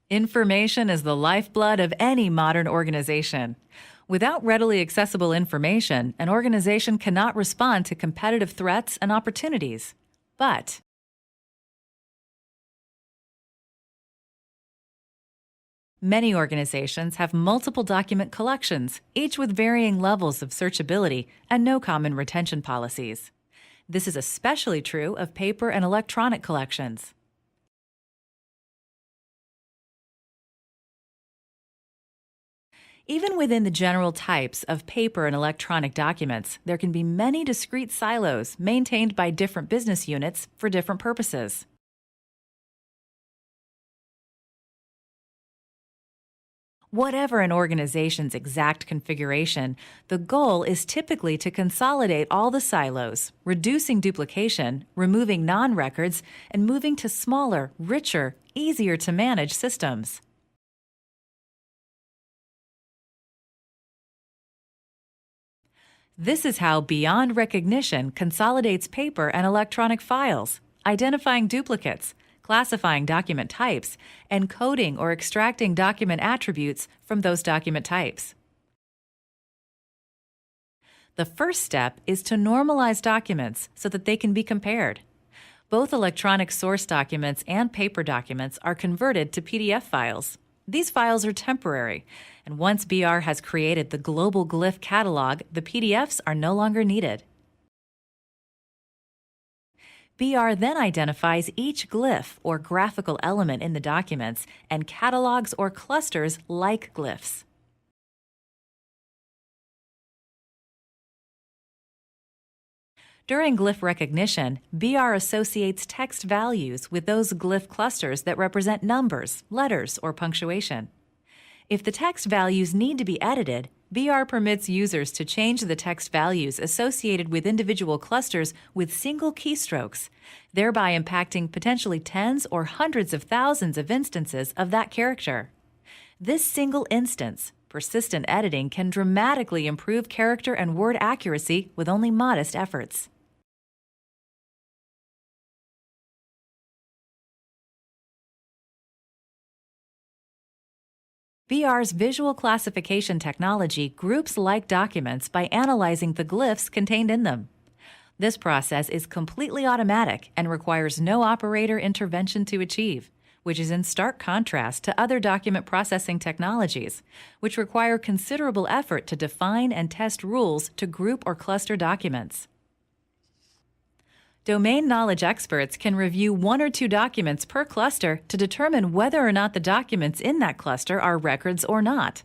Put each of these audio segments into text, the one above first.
Information is the lifeblood of any modern organization. Without readily accessible information, an organization cannot respond to competitive threats and opportunities. But many organizations have multiple document collections, each with varying levels of searchability and no common retention policies. This is especially true of paper and electronic collections. Even within the general types of paper and electronic documents, there can be many discrete silos maintained by different business units for different purposes. Whatever an organization's exact configuration, the goal is typically to consolidate all the silos, reducing duplication, removing non-records, and moving to smaller, richer, easier to manage systems. This is how BeyondRecognition consolidates paper and electronic files, identifying duplicates, classifying document types, and coding or extracting document attributes from those document types. The first step is to normalize documents so that they can be compared. Both electronic source documents and paper documents are converted to PDF files. These files are temporary, and once BR has created the global glyph catalog, the PDFs are no longer needed. BR then identifies each glyph or graphical element in the documents and catalogs or clusters like glyphs. During glyph recognition, BR associates text values with those glyph clusters that represent numbers, letters, or punctuation. If the text values need to be edited, BR permits users to change the text values associated with individual clusters with single keystrokes, thereby impacting potentially tens or hundreds of thousands of instances of that character. This single instance, persistent editing can dramatically improve character and word accuracy with only modest efforts. BR's visual classification technology groups like documents by analyzing the glyphs contained in them. This process is completely automatic and requires no operator intervention to achieve, which is in stark contrast to other document processing technologies, which require considerable effort to define and test rules to group or cluster documents. Domain knowledge experts can review one or two documents per cluster to determine whether or not the documents in that cluster are records or not.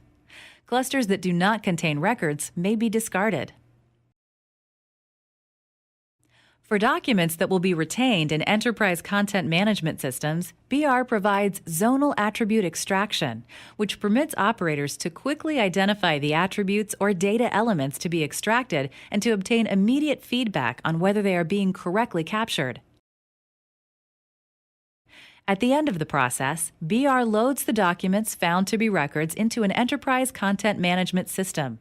Clusters that do not contain records may be discarded. For documents that will be retained in enterprise content management systems, BR provides zonal attribute extraction, which permits operators to quickly identify the attributes or data elements to be extracted and to obtain immediate feedback on whether they are being correctly captured. At the end of the process, BR loads the documents found to be records into an enterprise content management system.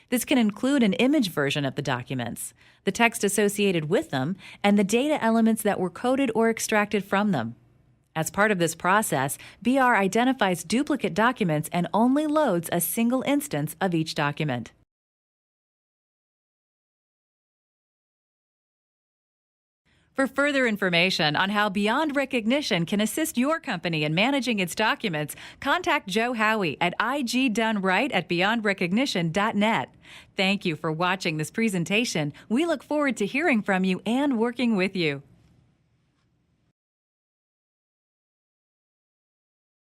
This can include an image version of the documents, the text associated with them, and the data elements that were coded or extracted from them. As part of this process, BR identifies duplicate documents and only loads a single instance of each document. For further information on how BeyondRecognition can assist your company in managing its documents, contact Joe Howie at igdoneright@beyondrecognition.net. Thank you for watching this presentation. We look forward to hearing from you and working with you.